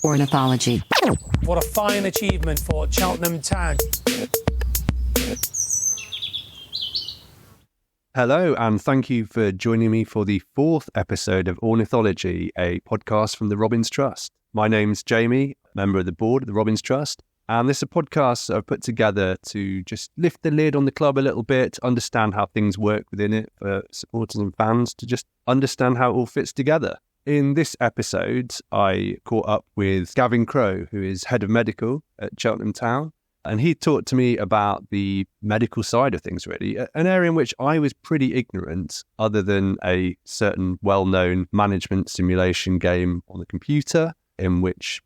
Ornithology. What a fine achievement for Cheltenham Town. Hello, and thank you for joining me for the fourth episode of Ornithology, a podcast from the Robins Trust. My name's Jamie, member of the board of the Robins Trust, and this is a podcast I've put together to just lift the lid on the club a little bit, understand how things work within it for supporters and fans, to just understand how it all fits together. In this episode, I caught up with Gavin Crowe, who is head of medical at Cheltenham Town. And he talked to me about the medical side of things, really, an area in which I was pretty ignorant, other than a certain well-known management simulation game on the computer, in which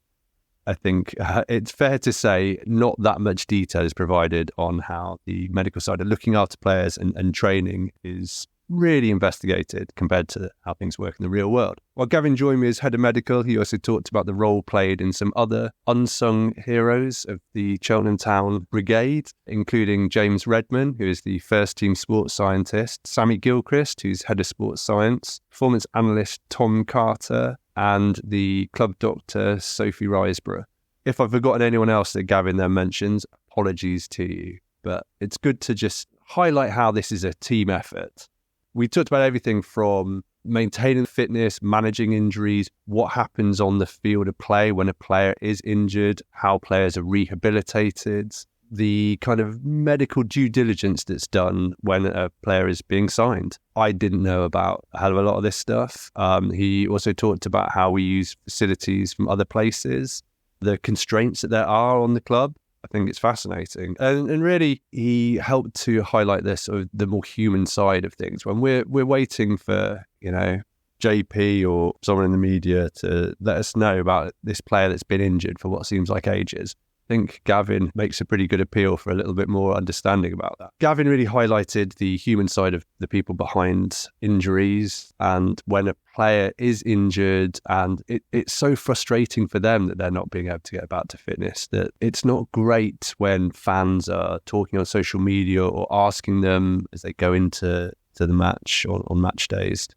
I think it's fair to say not that much detail is provided on how the medical side of looking after players and training is really investigated compared to how things work in the real world. While Gavin joined me as head of medical, he also talked about the role played in some other unsung heroes of the Cheltenham Town Brigade, including James Redman, who is the first team sports scientist, Sammy Gilchrist, who's head of sports science, performance analyst Tom Carter, and the club doctor Sophie Risebero. If I've forgotten anyone else that Gavin then mentions, apologies to you, but it's good to just highlight how this is a team effort. We talked about everything from maintaining fitness, managing injuries, what happens on the field of play when a player is injured, how players are rehabilitated, the kind of medical due diligence that's done when a player is being signed. I didn't know about a hell of a lot of this stuff. He also talked about how we use facilities from other places, the constraints that there are on the club. I think it's fascinating. And really, he helped to highlight this sort of the more human side of things. When we're waiting for, JP or someone in the media to let us know about this player that's been injured for what seems like ages, I think Gavin makes a pretty good appeal for a little bit more understanding about that. Gavin really highlighted the human side of the people behind injuries, and when a player is injured, and it's so frustrating for them that they're not being able to get back to fitness, that it's not great when fans are talking on social media or asking them as they go into the match on match days,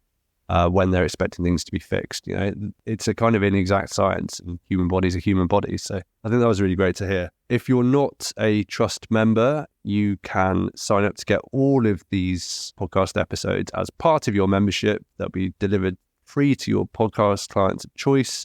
when they're expecting things to be fixed. It's a kind of inexact science, and human bodies are human bodies. So I think that was really great to hear. If you're not a trust member, you can sign up to get all of these podcast episodes as part of your membership. They'll be delivered free to your podcast clients of choice.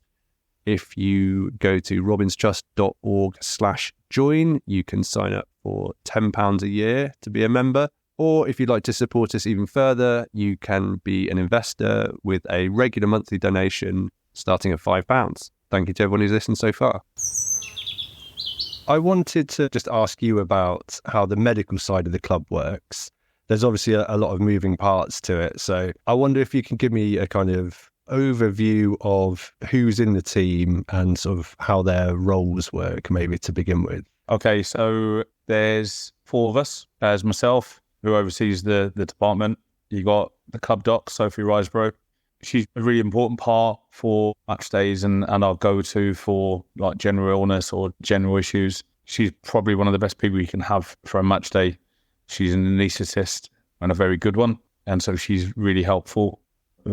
If you go to robinstrust.org/join, you can sign up for £10 a year to be a member. Or if you'd like to support us even further, you can be an investor with a regular monthly donation starting at £5. Thank you to everyone who's listened so far. I wanted to just ask you about how the medical side of the club works. There's obviously a lot of moving parts to it. So I wonder if you can give me a kind of overview of who's in the team and sort of how their roles work, maybe to begin with. Okay, so there's four of us. There's myself, who oversees the department. You got the club doc, Sophie Risebero. She's a really important part for match days and our go-to for like general illness or general issues. She's probably one of the best people you can have for a match day. She's an anaesthetist and a very good one. And so she's really helpful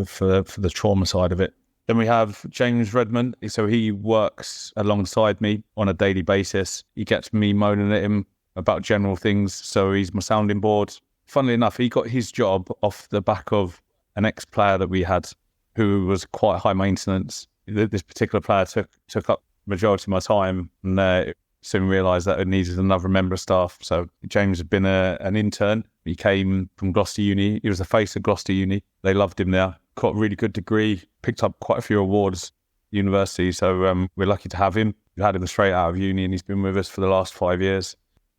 for the trauma side of it. Then we have James Redman. So he works alongside me on a daily basis. He gets me moaning at him about general things, so he's my sounding board. Funnily enough, he got his job off the back of an ex-player that we had who was quite high maintenance. This particular player took up the majority of my time, and soon realised that it needed another member of staff. So James had been an intern. He came from Gloucester Uni. He was the face of Gloucester Uni. They loved him there. Got a really good degree, picked up quite a few awards at university, so we're lucky to have him. We had him straight out of uni, and he's been with us for the last 5 years.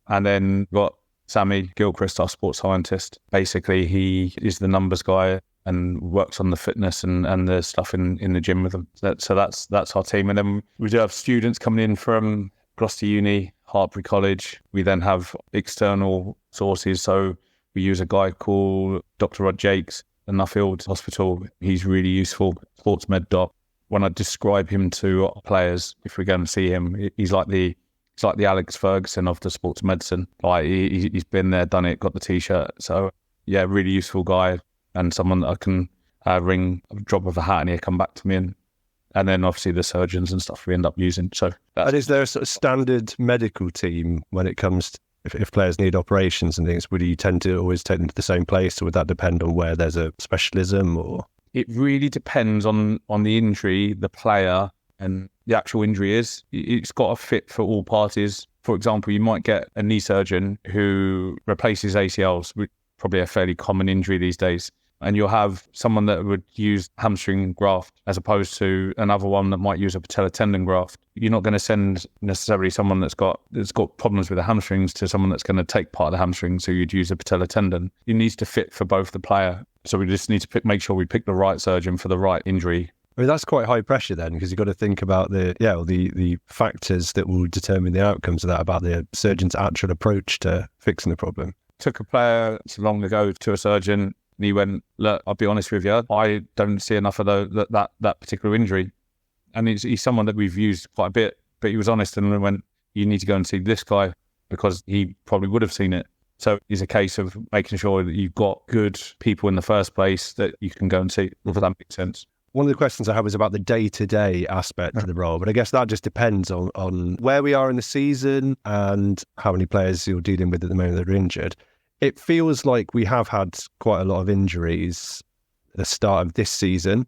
And then got Sammy Gilchrist, our sports scientist. Basically, he is the numbers guy and works on the fitness and the stuff in the gym with them. So that's our team. And then we do have students coming in from Gloucester Uni, Hartbury College. We then have external sources. So we use a guy called Dr. Rod Jakes at Nuffield Hospital. He's really useful, sports med doc. When I describe him to our players, if we go and see him, he's like the Alex Ferguson of the sports medicine. Like he's been there, done it, got the T-shirt. So yeah, really useful guy, and someone that I can ring a drop of a hat and he'll come back to me And then obviously the surgeons and stuff we end up using. So and is there a sort of standard medical team when it comes to if players need operations and things? Would you tend to always take them to the same place, or would that depend on where there's a specialism? Or it really depends on the injury, the player, and the actual injury is. It's got to fit for all parties. For example, you might get a knee surgeon who replaces ACLs, which is probably a fairly common injury these days. And you'll have someone that would use hamstring graft as opposed to another one that might use a patellar tendon graft. You're not going to send necessarily someone that's got problems with the hamstrings to someone that's going to take part of the hamstring, so you'd use a patellar tendon. It needs to fit for both the player. So we just need to make sure we pick the right surgeon for the right injury. I mean, that's quite high pressure then, because you've got to think about the factors that will determine the outcomes of that, about the surgeon's actual approach to fixing the problem. Took a player so long ago to a surgeon, and he went, look, I'll be honest with you, I don't see enough of that particular injury. And he's someone that we've used quite a bit, but he was honest and went, you need to go and see this guy because he probably would have seen it. So it's a case of making sure that you've got good people in the first place that you can go and see, if that makes sense. One of the questions I have is about the day-to-day aspect of the role, but I guess that just depends on where we are in the season and how many players you're dealing with at the moment that are injured. It feels like we have had quite a lot of injuries at the start of this season.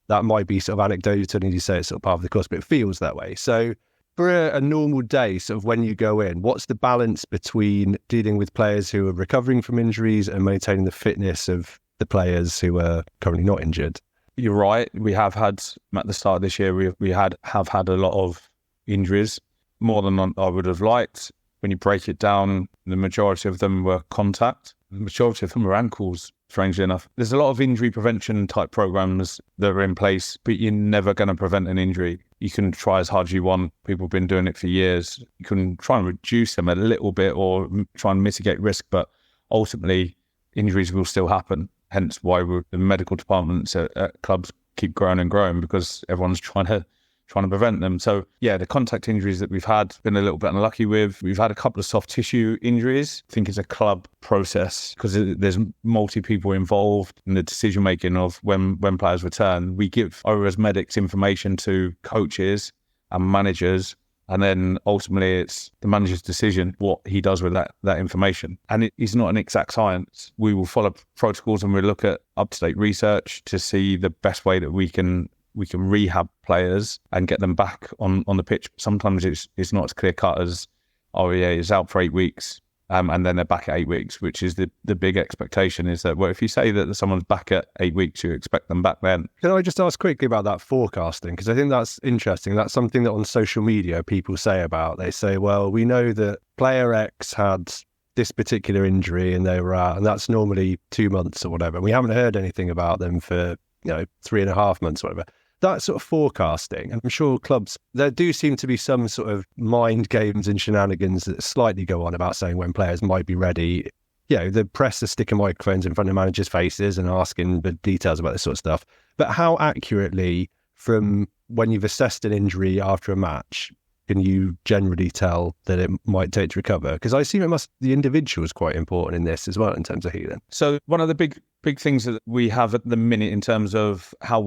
That might be sort of anecdotal, and you say it's sort of part of the course, but it feels that way. So for a normal day, sort of when you go in, what's the balance between dealing with players who are recovering from injuries and maintaining the fitness of the players who are currently not injured? You're right. We have had, at the start of this year, we have had a lot of injuries, more than I would have liked. When you break it down, the majority of them were contact. The majority of them were ankles, strangely enough. There's a lot of injury prevention type programs that are in place, but you're never going to prevent an injury. You can try as hard as you want. People have been doing it for years. You can try and reduce them a little bit or try and mitigate risk, but ultimately injuries will still happen. Hence why the medical departments at clubs keep growing and growing, because everyone's trying to prevent them. So yeah, the contact injuries that we've had, been a little bit unlucky with. We've had a couple of soft tissue injuries. I think it's a club process because there's multi people involved in the decision making of when players return. We give over as medics information to coaches and managers, and then ultimately it's the manager's decision what he does with that information. And it is not an exact science. We will follow protocols and we look at up-to-date research to see the best way that we can rehab players and get them back on the pitch. Sometimes it's not as clear cut as, oh yeah, he's out for 8 weeks and then they're back at 8 weeks, which is the big expectation is that, well, if you say that someone's back at 8 weeks, you expect them back then. Can I just ask quickly about that forecasting? Because I think that's interesting. That's something that on social media people say about. They say, well, we know that player X had this particular injury and they were out, and that's normally 2 months or whatever. We haven't heard anything about them for 3.5 months or whatever. That sort of forecasting, and I'm sure clubs, there do seem to be some sort of mind games and shenanigans that slightly go on about saying when players might be ready. The press are sticking microphones in front of managers' faces and asking the details about this sort of stuff. But how accurately, from when you've assessed an injury after a match, can you generally tell that it might take to recover? Because I assume the individual is quite important in this as well in terms of healing. So one of the big things that we have at the minute in terms of how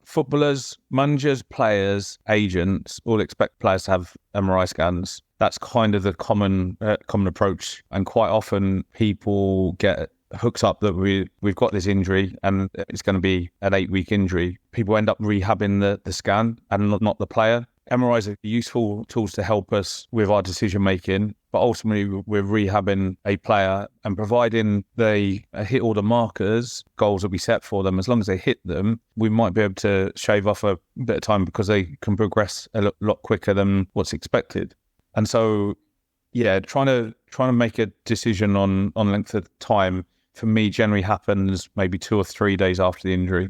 footballers, managers, players, agents all expect players to have MRI scans. That's kind of the common approach. And quite often people get hooked up that we've got this injury and it's going to be an 8-week injury. People end up rehabbing the scan and not the player. MRIs are useful tools to help us with our decision making, but ultimately we're rehabbing a player and providing they hit all the markers, goals that we set for them. As long as they hit them, we might be able to shave off a bit of time because they can progress a lot quicker than what's expected. And so, yeah, trying to make a decision on length of time for me generally happens maybe 2 or 3 days after the injury.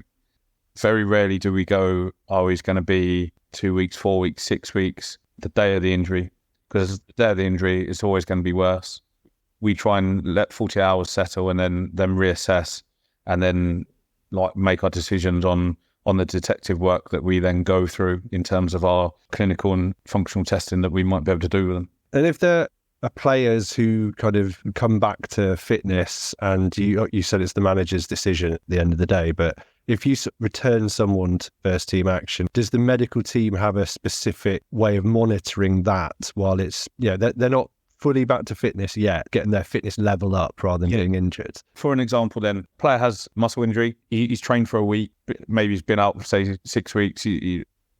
Very rarely do we go, oh, he's going to be 2 weeks, 4 weeks, 6 weeks, the day of the injury, because the day of the injury is always going to be worse. We try and let 40 hours settle and then reassess and then make our decisions on the detective work that we then go through in terms of our clinical and functional testing that we might be able to do with them. And if there are players who kind of come back to fitness, and you said it's the manager's decision at the end of the day, but if you return someone to first team action, does the medical team have a specific way of monitoring that while it's, they're not fully back to fitness yet, getting their fitness level up rather than getting injured? For an example then, player has muscle injury, he's trained for a week, maybe he's been out for say 6 weeks,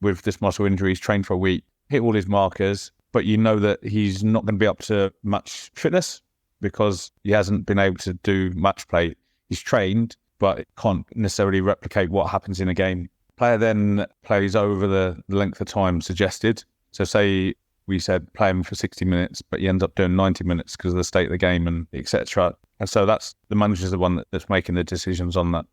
with this muscle injury, he's trained for a week, hit all his markers, but you know that he's not going to be up to match fitness because he hasn't been able to do match play. He's trained, but it can't necessarily replicate what happens in a game. Player then plays over the length of time suggested. So say we said play him for 60 minutes, but he ends up doing 90 minutes because of the state of the game and etc. And so that's the manager's the one that's making the decisions on that.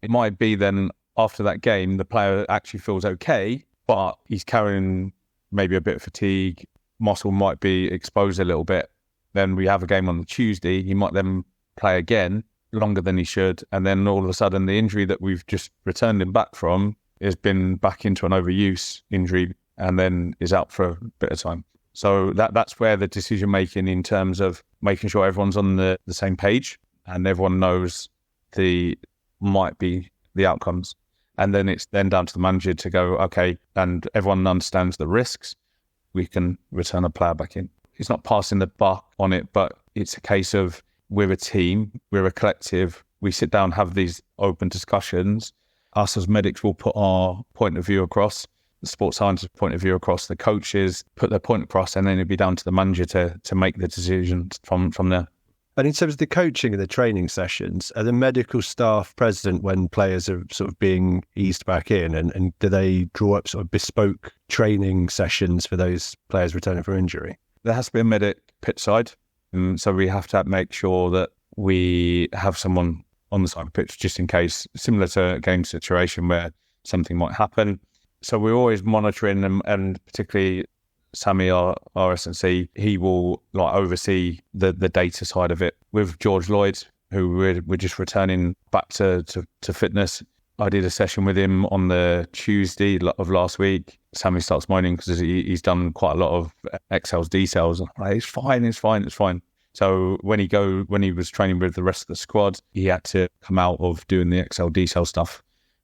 It might be then after that game, the player actually feels okay, but he's carrying maybe a bit of fatigue, muscle might be exposed a little bit. Then we have a game on the Tuesday, he might then play again, longer than he should, and then all of a sudden the injury that we've just returned him back from has been back into an overuse injury and then is out for a bit of time. So that's where the decision making in terms of making sure everyone's on the same page and everyone knows might be the outcomes. And then it's then down to the manager to go, okay, and everyone understands the risks, we can return a player back in. It's not passing the buck on it, but it's a case of we're a team, we're a collective, we sit down, have these open discussions. Us as medics will put our point of view across, the sports scientist point of view across, the coaches put their point across, and then it'd be down to the manager to make the decisions from there. And in terms of the coaching and the training sessions, are the medical staff present when players are sort of being eased back in? And do they draw up sort of bespoke training sessions for those players returning from injury? There has to be a medic pitch side. So we have to make sure that we have someone on the side of the pitch just in case, similar to a game situation where something might happen. So we're always monitoring them, and particularly Sammy, our S&C, he will oversee the data side of it. With George Lloyd, who we're just returning back to fitness, I did a session with him on the Tuesday of last week. Sammy starts moaning because he's done quite a lot of XLs, decels. It's fine. So when he was training with the rest of the squad, he had to come out of doing the XL, decel stuff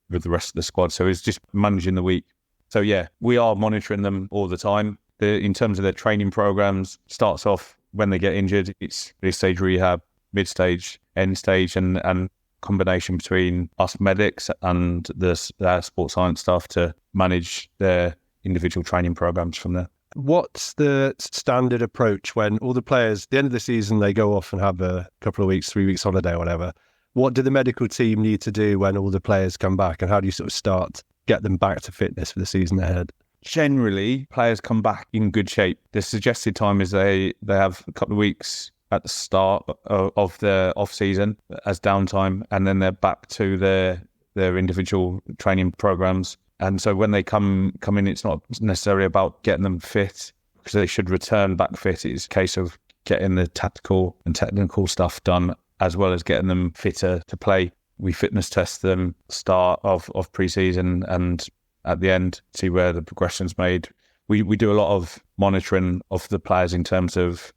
with the rest of the squad. So it's just managing the week. So yeah, we are monitoring them all the time. In terms of their training programs, starts off when they get injured, it's early stage rehab, mid stage, end stage, and combination between us medics and the sports science staff to manage their individual training programs from there. What's the standard approach when all the players, at the end of the season, they go off and have a couple of weeks, 3 weeks holiday or whatever? What do the medical team need to do when all the players come back, and how do you sort of get them back to fitness for the season ahead? Generally, players come back in good shape. The suggested time is they have a couple of weeks at the start of the off-season as downtime, and then they're back to their individual training programs. And so when they come in, it's not necessarily about getting them fit, because they should return back fit. It's a case of getting the tactical and technical stuff done, as well as getting them fitter to play. We fitness test them start of pre-season and at the end, see where the progression's made. We do a lot of monitoring of the players in terms of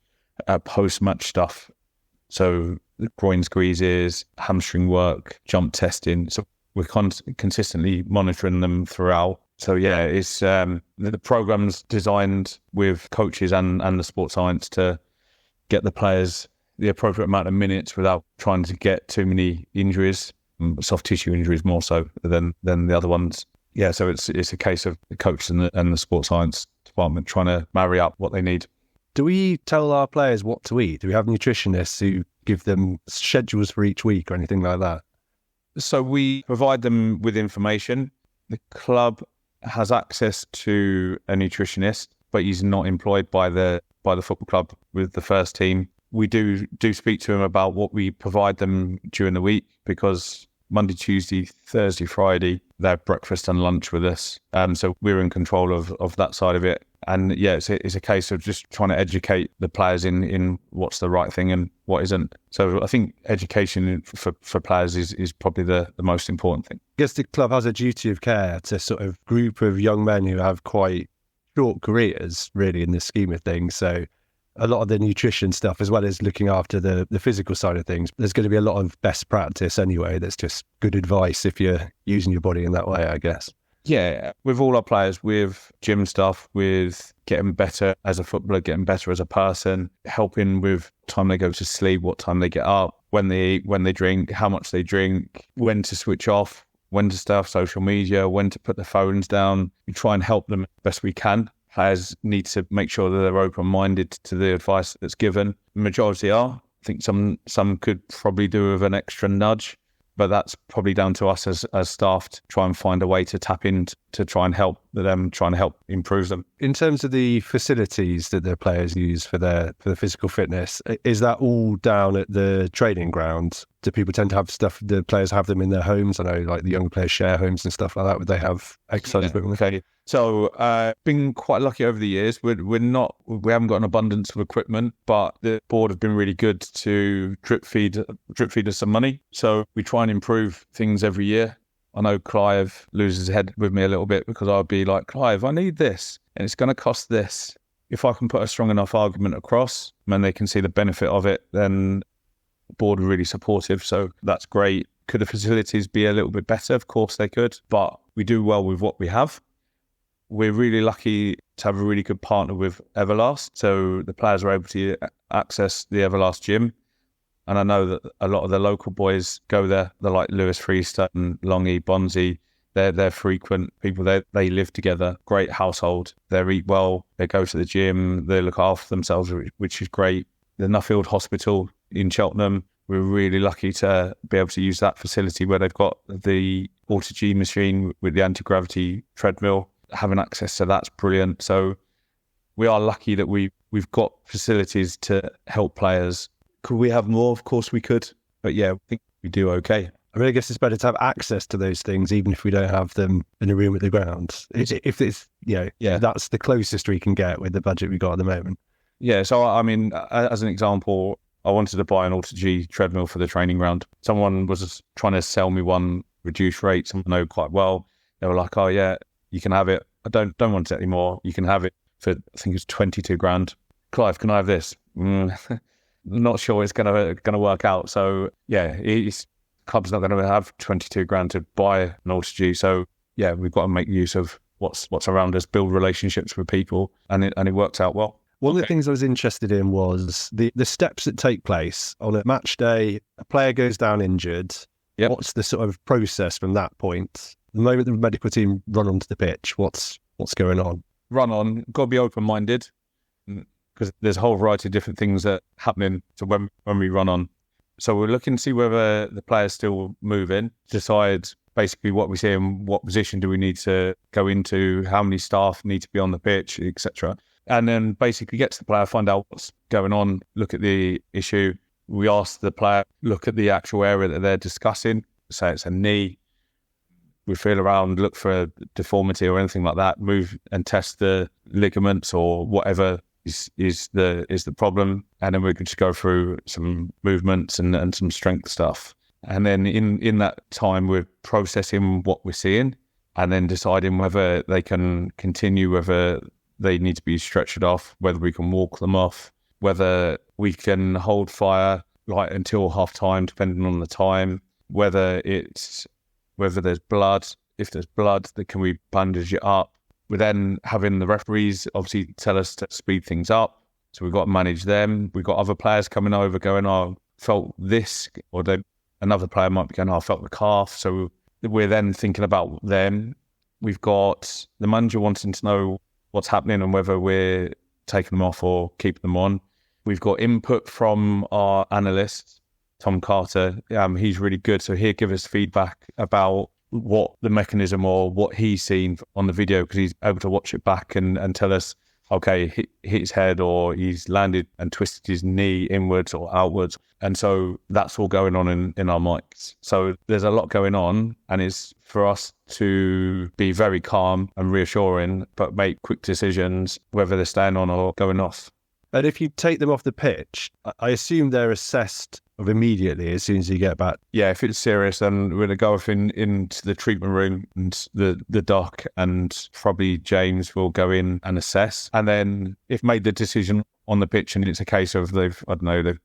post-match stuff. So groin squeezes, hamstring work, jump testing. So we're consistently monitoring them throughout. So yeah, it's the program's designed with coaches and the sports science to get the players the appropriate amount of minutes without trying to get too many injuries, soft tissue injuries more so than the other ones. Yeah, so it's a case of the coach and the sports science department trying to marry up what they need. Do we tell our players what to eat? Do we have nutritionists who give them schedules for each week or anything like that? So we provide them with information. The club has access to a nutritionist, but he's not employed by the football club with the first team. We do speak to him about what we provide them during the week, because Monday, Tuesday, Thursday, Friday, they have breakfast and lunch with us. So we're in control of that side of it. And yeah, it's a case of just trying to educate the players in what's the right thing and what isn't. So I think education for players is probably the most important thing. I guess the club has a duty of care to sort of group of young men who have quite short careers, really, in the scheme of things. So a lot of the nutrition stuff, as well as looking after the physical side of things, there's going to be a lot of best practice anyway. That's just good advice if you're using your body in that way, I guess. Yeah, with all our players, with gym stuff, with getting better as a footballer, getting better as a person, helping with time they go to sleep, what time they get up, when they eat, when they drink, how much they drink, when to switch off, when to stay off social media, when to put their phones down. We try and help them as best we can. Players need to make sure that they're open-minded to the advice that's given. The majority are. I think some could probably do with an extra nudge, but that's probably down to us as staff to try and find a way to tap in to try and help them, try and help improve them. In terms of the facilities that the players use for the physical fitness, is that all down at the training ground? Do people tend to have stuff, the players have them in their homes? I know like the young players share homes and stuff like that. Would they have exercise equipment? Okay. So been quite lucky over the years. We haven't got an abundance of equipment, but the board have been really good to drip feed us some money. So we try and improve things every year. I know Clive loses his head with me a little bit because I'll be like, Clive, I need this and it's going to cost this. If I can put a strong enough argument across and they can see the benefit of it, then the board are really supportive. So that's great. Could the facilities be a little bit better? Of course they could, but we do well with what we have. We're really lucky to have a really good partner with Everlast. So the players are able to access the Everlast gym. And I know that a lot of the local boys go there. They're like Lewis Freestone, Longy, Bonzi. They're frequent people. They live together. Great household. They eat well. They go to the gym. They look after themselves, which is great. The Nuffield Hospital in Cheltenham, we're really lucky to be able to use that facility where they've got the Ornithology machine with the anti-gravity treadmill. Having access to that's brilliant. So we are lucky that we've got facilities to help players. Could we have more? Of course we could. But yeah, I think we do okay. I mean, I guess it's better to have access to those things, even if we don't have them in a room at the ground. If it's, that's the closest we can get with the budget we've got at the moment. Yeah. So, I mean, as an example, I wanted to buy an Ornithology treadmill for the training ground. Someone was trying to sell me one reduced rate, someone I know quite well. They were like, oh yeah, you can have it. I don't want it anymore. You can have it for, I think it's 22 grand. Clive, can I have this? Not sure it's gonna work out. So yeah, club's not going to have 22 grand to buy an Ornithology. So yeah, we've got to make use of what's around us, build relationships with people, and it works out well. One of the things I was interested in was the steps that take place on a match day. A player goes down injured. Yep. What's the sort of process from that point? The moment the medical team run onto the pitch, what's going on? Run on, got to be open-minded because there's a whole variety of different things that are happening to when we run on. So we're looking to see whether the player's still moving, decide basically what we see and what position do we need to go into, how many staff need to be on the pitch, etc. And then basically get to the player, find out what's going on, look at the issue. We ask the player, look at the actual area that they're discussing, say it's a knee. We feel around, look for a deformity or anything like that, move and test the ligaments or whatever is the problem. And then we could just go through some movements and some strength stuff. And then in that time, we're processing what we're seeing and then deciding whether they can continue, whether they need to be stretched off, whether we can walk them off, whether we can hold fire right until half time, depending on the time, whether there's blood. If there's blood, then can we bandage it up? We're then having the referees obviously tell us to speed things up. So we've got to manage them. We've got other players coming over going, oh, felt this, or another player might be going, oh, I felt the calf. So we're then thinking about them. We've got the manager wanting to know what's happening and whether we're taking them off or keeping them on. We've got input from our analyst, Tom Carter. He's really good. So he'll give us feedback about what the mechanism or what he's seen on the video, because he's able to watch it back and tell us, okay, hit his head or he's landed and twisted his knee inwards or outwards. And so that's all going on in our mics. So there's a lot going on, and it's for us to be very calm and reassuring, but make quick decisions, whether they're staying on or going off. And if you take them off the pitch, I assume they're assessed immediately as soon as you get back. Yeah, if it's serious, then we're going to go off into the treatment room and the doc, and probably James will go in and assess. And then if made the decision on the pitch and it's a case of they've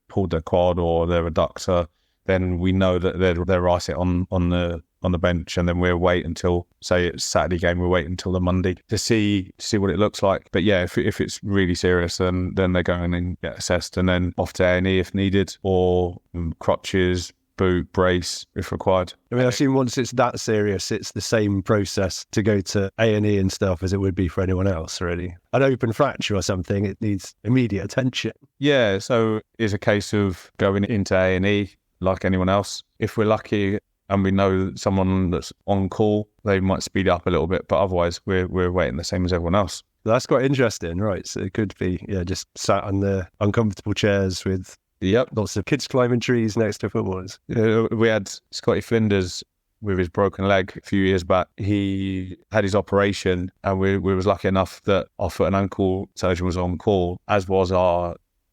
pulled their quad or their adductor, then we know that they're right on the bench, and then we'll wait until, say it's Saturday game, we'll wait until the Monday to see what it looks like. But yeah, if it's really serious, then they're going and get assessed and then off to A&E if needed, or crutches, boot, brace if required. I mean, I assume once it's that serious, it's the same process to go to A&E and stuff as it would be for anyone else, really. An open fracture or something, it needs immediate attention. Yeah, so it's a case of going into A&E like anyone else. If we're lucky and we know someone that's on call, they might speed it up a little bit, but otherwise we're waiting the same as everyone else. That's quite interesting, right? So it could be, just sat on the uncomfortable chairs with lots of kids climbing trees next to footballers. We had Scotty Flinders with his broken leg a few years back. He had his operation, and we was lucky enough that our foot and ankle surgeon was on call, as was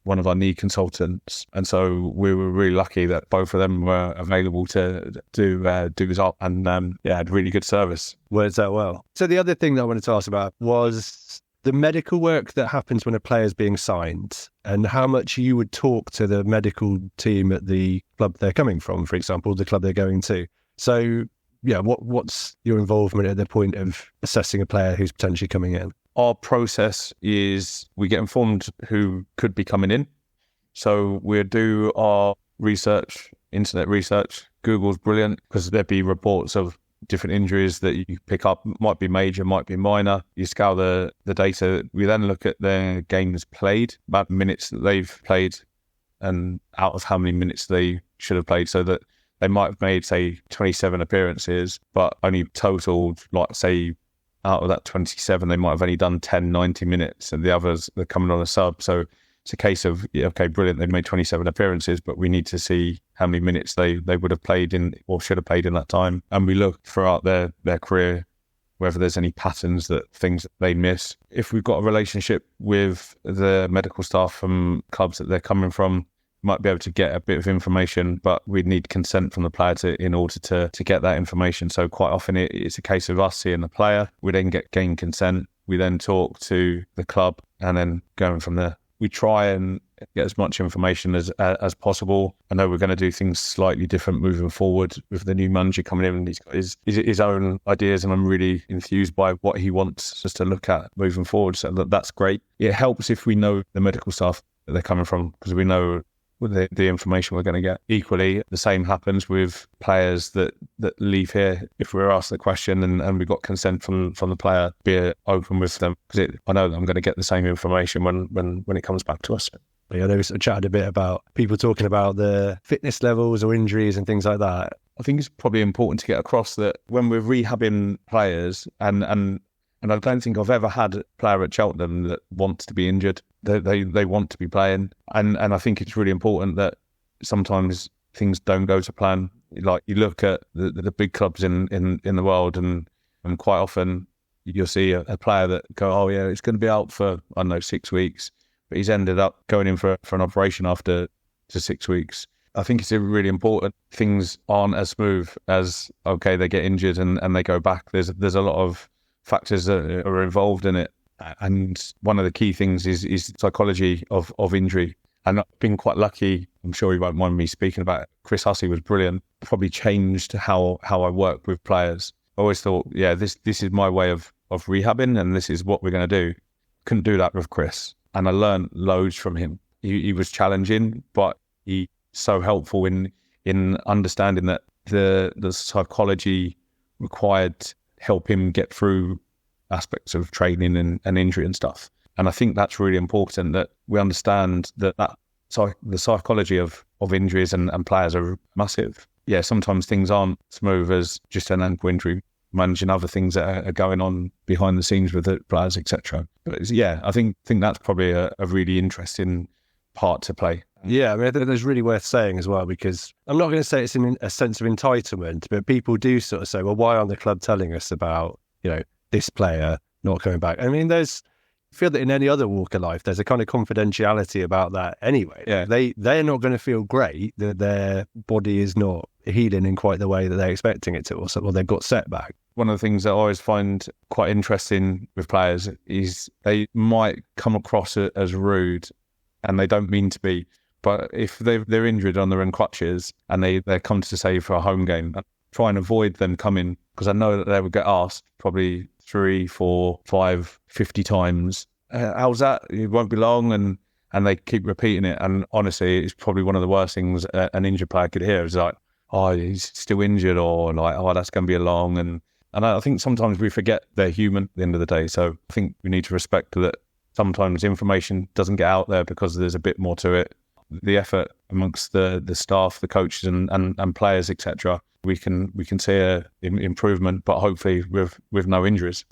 one of our knee consultants. And so we were really lucky that both of them were available to do us up, and had really good service. Works out well. So the other thing that I wanted to ask about was the medical work that happens when a player is being signed, and how much you would talk to the medical team at the club they're coming from, for example, the club they're going to. So, what's your involvement at the point of assessing a player who's potentially coming in? Our process is we get informed who could be coming in. So we'll do our research, internet research. Google's brilliant because there'd be reports of different injuries that you pick up. Might be major, might be minor. You scour the data. We then look at their games played, about minutes that they've played, and out of how many minutes they should have played, so that they might have made, say, 27 appearances, but only totaled, like, say, out of that 27, they might have only done 10, 90 minutes, and the others, they're coming on a sub. So it's a case of, okay, brilliant, they've made 27 appearances, but we need to see how many minutes they would have played in or should have played in that time. And we look throughout their career, whether there's any patterns, things that they miss. If we've got a relationship with the medical staff from clubs that they're coming from, might be able to get a bit of information, but we'd need consent from the player in order to get that information. So quite often it's a case of us seeing the player. We then gain consent. We then talk to the club, and then going from there. We try and get as much information as possible. I know we're going to do things slightly different moving forward with the new manager coming in, and he's got his own ideas, and I'm really enthused by what he wants us to look at moving forward. So that's great. It helps if we know the medical staff that they're coming from, because we know with the information we're going to get. Equally, the same happens with players that leave here. If we're asked the question and we've got consent from the player, be open with them, because I know that I'm going to get the same information when it comes back to us. I know we sort of chatted a bit about people talking about the fitness levels or injuries and things like that. I think it's probably important to get across that when we're rehabbing players, and I don't think I've ever had a player at Cheltenham that wants to be injured. They want to be playing. And I think it's really important that sometimes things don't go to plan. Like, you look at the big clubs in the world, and quite often you'll see a player that go, oh yeah, it's going to be out for, 6 weeks. But he's ended up going in for an operation after 6 weeks. I think it's really important. Things aren't as smooth as, okay, they get injured and they go back. There's a lot of factors that are involved in it. And one of the key things is psychology of injury. And I've been quite lucky. I'm sure you won't mind me speaking about it. Chris Hussey was brilliant. Probably changed how I work with players. I always thought, yeah, this is my way of rehabbing, and this is what we're going to do. Couldn't do that with Chris. And I learned loads from him. He was challenging, but he's so helpful in understanding that the psychology required to help him get through aspects of training and injury and stuff. And I think that's really important, that we understand that the psychology of injuries and players are massive. Yeah, sometimes things aren't smooth as just an ankle injury, managing other things that are going on behind the scenes with the players, etc. But yeah, I think that's probably a really interesting part to play. Yeah, I mean, that's really worth saying as well, because I'm not going to say it's in a sense of entitlement, but people do sort of say, well, why aren't the club telling us about, this player not coming back? I mean, I feel that in any other walk of life, there's a kind of confidentiality about that anyway. Yeah. They're not going to feel great that their body is not healing in quite the way that they're expecting it to, or they've got setback. One of the things that I always find quite interesting with players is they might come across as rude, and they don't mean to be. But if they're injured on their own crutches and they're come to say for a home game, I try and avoid them coming, because I know that they would get asked probably 3, 4, 5, 50 times, how's that? It won't be long. And they keep repeating it. And honestly, it's probably one of the worst things an injured player could hear. It's like, oh, he's still injured, or like, oh, that's going to be a long. And I think sometimes we forget they're human at the end of the day. So I think we need to respect that sometimes information doesn't get out there because there's a bit more to it. The effort amongst the staff, the coaches and players, etc. We can see a improvement, but hopefully with no injuries.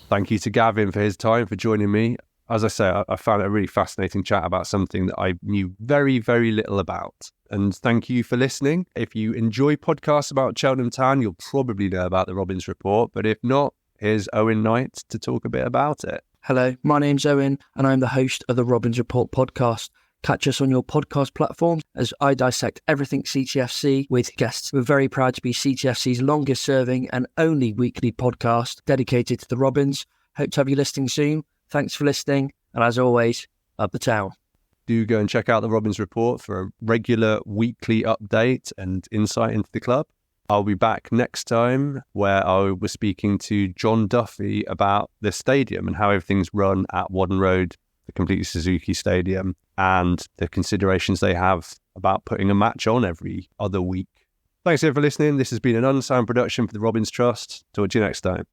Thank you to Gavin for his time, for joining me. As I say, I found it a really fascinating chat about something that I knew very, very little about. And thank you for listening. If you enjoy podcasts about Cheltenham Town, you'll probably know about the Robins Report. But if not, here's Owen Knight to talk a bit about it. Hello, my name's Owen, and I'm the host of the Robins Report podcast. Catch us on your podcast platforms as I dissect everything CTFC with guests. We're very proud to be CTFC's longest serving and only weekly podcast dedicated to the Robins. Hope to have you listening soon. Thanks for listening, and as always, up the town. Do go and check out the Robins Report for a regular weekly update and insight into the club. I'll be back next time where I was speaking to John Duffy about the stadium and how everything's run at Wadden Road, the completely Suzuki Stadium, and the considerations they have about putting a match on every other week. Thanks everyone for listening. This has been an Unsound production for the Robins Trust. Talk to you next time.